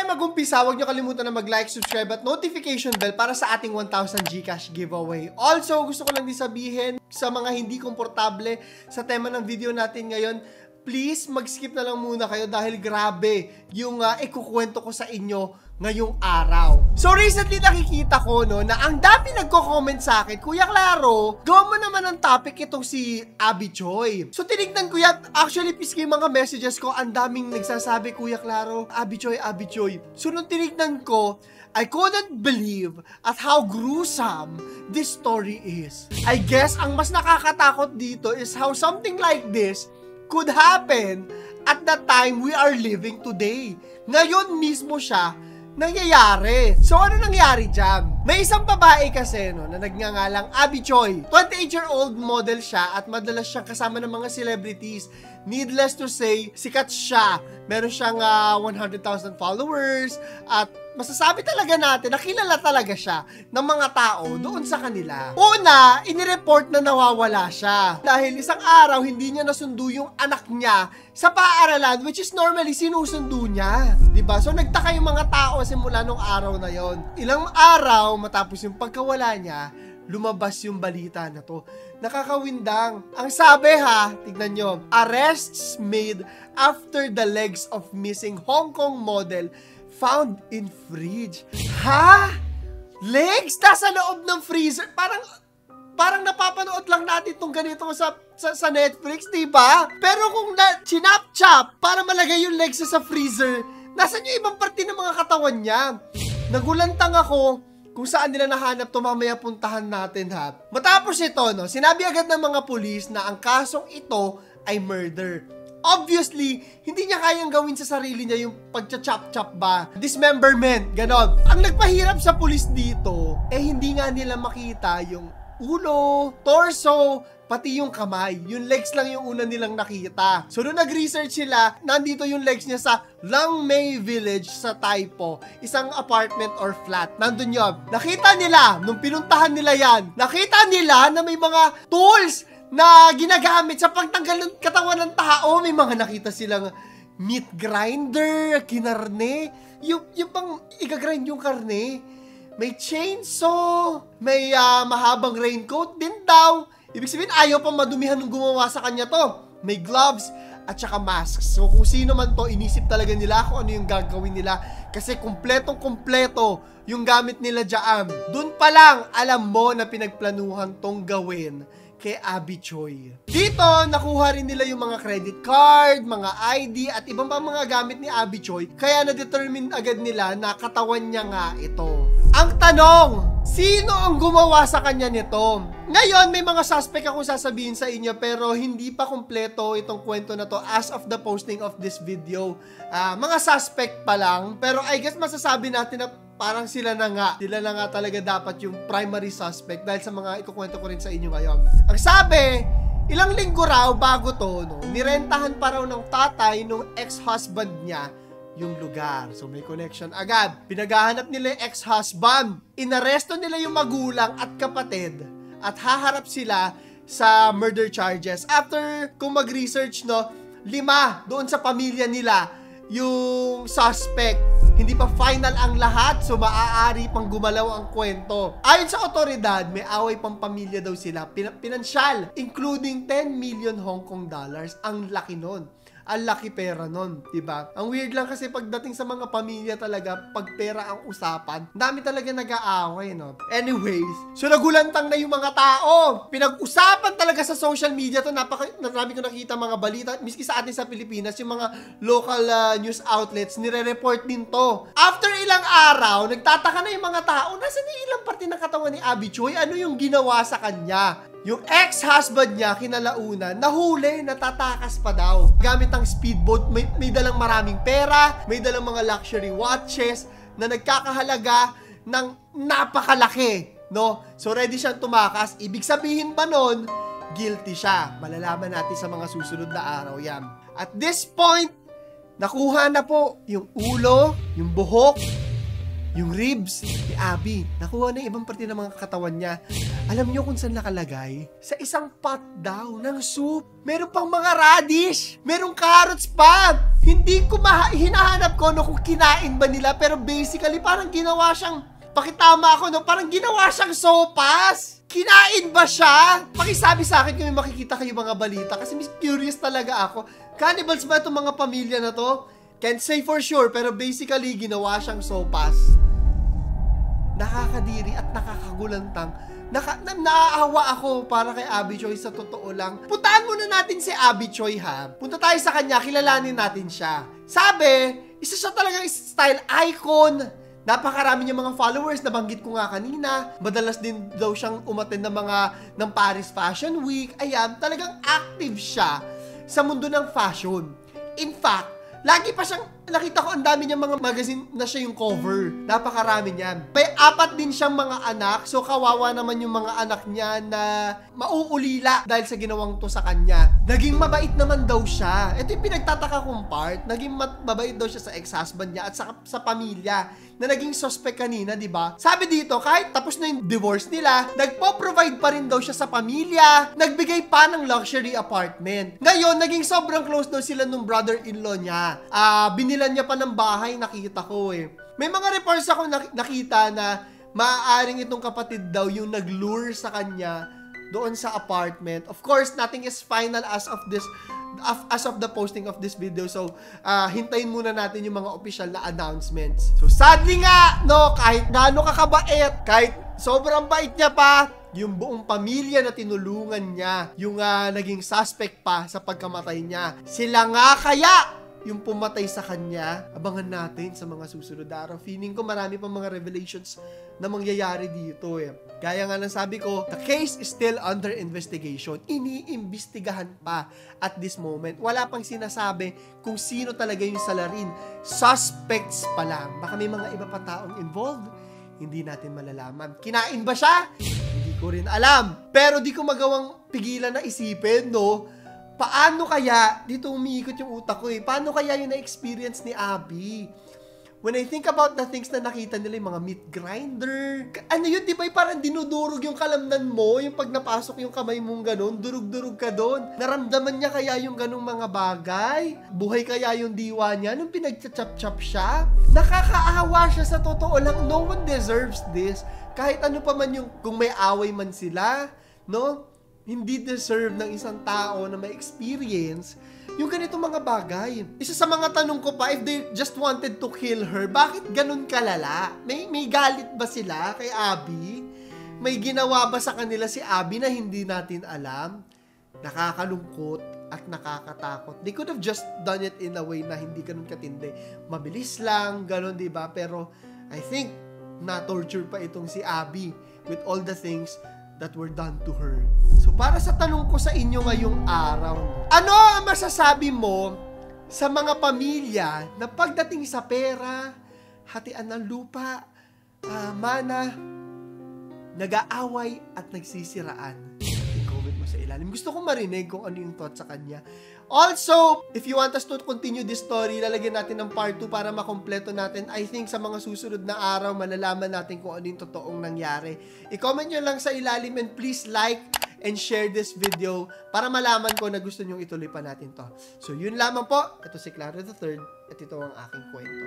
tayo mag-umpisa, huwag nyo kalimutan na mag-like, subscribe at notification bell para sa ating 1,000 Gcash giveaway. Also, gusto ko lang din sabihin sa mga hindi komportable sa tema ng video natin ngayon, please mag-skip na lang muna kayo dahil grabe yung ikukwento ko sa inyo ngayong araw. So recently nakikita ko na ang dami nagko-comment sa akin, Kuya Claro, gawa mo naman ang topic itong si Abby Choi. So tinignan ko yan, actually piski yung mga messages ko, ang daming nagsasabi, Kuya Claro, Abby Choi, Abby Choi. So nung tinignan ko, I couldn't believe at how gruesome this story is. I guess ang mas nakakatakot dito is how something like this could happen at the time we are living today. Ngayon mismo siya nangyayari. So, ano nangyari dyan? May isang babae kasi, na nagngangalang Abby Choi. 28-year-old model siya at madalas siyang kasama ng mga celebrities. Needless to say, sikat siya. Meron siyang 100,000 followers at masasabi talaga natin na kilala talaga siya ng mga tao doon sa kanila. Una, inireport na nawawala siya. Dahil isang araw, hindi niya nasundo yung anak niya sa paaralan, which is normally sinusundo niya. Diba? So, nagtaka yung mga tao simula nung araw na yon. Ilang araw, matapos yung pagkawala niya, lumabas yung balita na to. Nakakawindang. Ang sabi tignan nyo, arrests made after the legs of missing Hong Kong model found in fridge. Legs? Nasa loob ng freezer? Parang napapanood lang natin itong ganito sa Netflix, diba? Pero kung chinap-chap para malagay yung legs sa freezer, nasan yung ibang parte ng mga katawan niya? Nagulantang ako kung saan nila nahanap to, mamaya puntahan natin Matapos ito, sinabi agad ng mga pulis na ang kasong ito ay murder. Obviously, hindi niya kayang gawin sa sarili niya yung pagcha-chop-chop ba, dismemberment, ganon. Ang nagpahirap sa pulis dito, hindi nga nila makita yung ulo, torso, pati yung kamay. Yung legs lang yung una nilang nakita. So, nung nag-research sila, nandito yung legs niya sa Langmei Village sa Taipo. Isang apartment or flat. Nandun yun. Nakita nila, nung pinuntahan nila yan, nakita nila na may mga tools na ginagamit sa pagtanggal ng katawan ng tao. May mga nakita silang meat grinder, kinarne, yung pang igagrind yung karne. May chainsaw, may mahabang raincoat din daw. Ibig sabihin, ayaw pa madumihan nung gumawa sa kanya to. May gloves at saka masks. So kung sino man to, inisip talaga nila kung ano yung gagawin nila. Kasi kumpletong-kumpleto yung gamit nila dyan. Doon pa lang, alam mo na pinagplanuhan tong gawin kay Abby Choi. Dito, nakuha rin nila yung mga credit card, mga ID, at ibang pa mga gamit ni Abby Choi. Kaya na-determine agad nila na katawan niya nga ito. Ang tanong, sino ang gumawa sa kanya nito? Ngayon, may mga suspect akong sasabihin sa inyo pero hindi pa kumpleto itong kwento na to as of the posting of this video. Mga suspect pa lang, pero I guess masasabi natin na parang sila na nga talaga dapat yung primary suspect dahil sa mga ikukwento ko rin sa inyo ngayon. Ang sabi, ilang linggo raw bago to, nirentahan pa raw ng tatay nung ex-husband niya yung lugar. So may connection agad. Pinaghahanap nila yung ex-husband. Inaresto nila yung magulang at kapatid at haharap sila sa murder charges. After kung mag-research, 5 doon sa pamilya nila yung suspect. Hindi pa final ang lahat, so maaari pang gumalaw ang kwento. Ayon sa otoridad, may away pang pamilya daw sila, pinansyal, including 10 million Hong Kong dollars. Ang laki nun. Ang laki pera nun, diba? Ang weird lang kasi pagdating sa mga pamilya talaga, pag pera ang usapan, dami talaga nag-aaway, Anyways, so nagulantang na yung mga tao. Pinag-usapan talaga sa social media to, marami ko nakita mga balita, miski sa atin sa Pilipinas, yung mga local news outlets, nire-report din to. After ilang araw, nagtataka na yung mga tao, nasa na ilang parte ng katawan ni Abby Choi, ano yung ginawa sa kanya? Yung ex-husband niya, kinalauna, nahuli, natatakas pa daw. Gamit ang speedboat, may dalang maraming pera, may dalang mga luxury watches na nagkakahalaga ng napakalaki, So, ready siyang tumakas. Ibig sabihin ba nun, guilty siya. Malalaman natin sa mga susunod na araw yan. At this point, nakuha na po yung ulo, yung buhok, Yung ribs ni Abby, nakuha na yung ibang parte ng mga katawan niya. Alam niyo kung saan nakalagay? Sa isang pot daw ng soup. Meron pang mga radish. Merong carrots pa. Hindi ko hinahanap ko no, kung kinain ba nila. Pero basically, parang ginawa siyang, pakitama ako no, parang ginawa siyang sopas. Kinain ba siya? Pakisabi sa akin kung may makikita kayo mga balita. Kasi curious talaga ako. Cannibals ba itong mga pamilya na to? Can't say for sure, pero basically, ginawa siyang sopas. Nakakadiri at nakakagulantang. Naaawa ako para kay Abby Choi sa totoo lang. Puntaan muna natin si Abby Choi ha. Punta tayo sa kanya, kilalanin natin siya. Sabi, isa siya talagang style icon. Napakarami niyang mga followers, nabanggit ko nga kanina. Madalas din daw siyang umattend ng Paris Fashion Week. Ayan, talagang active siya sa mundo ng fashion. In fact, lagi pa siyang, nakita ko ang dami niyang mga magazine na siya yung cover. Napakarami niyan. May 4 din siyang mga anak. So, kawawa naman yung mga anak niya na mauulila dahil sa ginawang to sa kanya. Naging mabait naman daw siya. Ito yung pinagtataka kong part. Naging mabait daw siya sa ex-husband niya at sa pamilya na naging suspect kanina, di ba? Sabi dito, kahit tapos na yung divorce nila, nagpo-provide pa rin daw siya sa pamilya, nagbigay pa ng luxury apartment. Ngayon, naging sobrang close daw sila nung brother-in-law niya. Binilan niya pa ng bahay, nakita ko eh. May mga reports ako nakita na maaaring itong kapatid daw yung nag-lure sa kanya doon sa apartment. Of course, nothing is final as of the posting of this video. So, hintayin muna natin yung mga official na announcements. So, sadly nga, no, kahit gaano kakabait, kahit sobrang bait niya pa, yung buong pamilya na tinulungan niya, yung naging suspect pa sa pagkamatay niya, sila nga kaya yung pumatay sa kanya. Abangan natin sa mga susunod na araw. Feeling ko marami pang mga revelations na mangyayari dito eh. Gaya nga ng sabi ko, the case is still under investigation. Iniimbestigahan pa at this moment. Wala pang sinasabi kung sino talaga yung salarin. Suspects pa lang. Baka may mga iba pa taong involved. Hindi natin malalaman. Kinain ba siya? Hindi ko rin alam. Pero di ko magawang pigilan na isipin, no? Paano kaya, dito umiikot yung utak ko eh, paano kaya yung na-experience ni Abby? When I think about the things na nakita nila, yung mga meat grinder, ano yun, di ba parang dinudurog yung kalamnan mo, yung pag napasok yung kamay mong ganun, durug-durug ka doon. Naramdaman niya kaya yung ganung mga bagay? Buhay kaya yung diwa niya nung pinag-chop-chop siya? Nakakaawa siya sa totoo lang. No one deserves this. Kahit ano pa man yung, kung may away man sila, no? Hindi deserve ng isang tao na may experience yung ganito mga bagay. Isa sa mga tanong ko pa, if they just wanted to kill her, bakit ganun kalala? May galit ba sila kay Abby? May ginawa ba sa kanila si Abby na hindi natin alam? Nakakalungkot at nakakatakot. They could have just done it in a way na hindi ganun katindi. Mabilis lang, ganun, diba? Pero I think na-torture pa itong si Abby with all the things that were done to her. So, para sa tanong ko sa inyo ngayong araw, ano ang masasabi mo sa mga pamilya na pagdating sa pera, hatian ng lupa, mana, nag-aaway at nagsisiraan? I-comment mo sa ilalim. Gusto kong marinig kung ano yung thought sa kanya. Also, if you want us to continue this story, lalagyan natin ng part 2 para makompleto natin. I think sa mga susunod na araw, malalaman natin kung ano yung totoong nangyari. I-comment nyo lang sa ilalim and please like and share this video para malaman ko na gusto nyong ituloy pa natin to. So, yun lamang po. Ito si Clara III at ito ang aking kwento.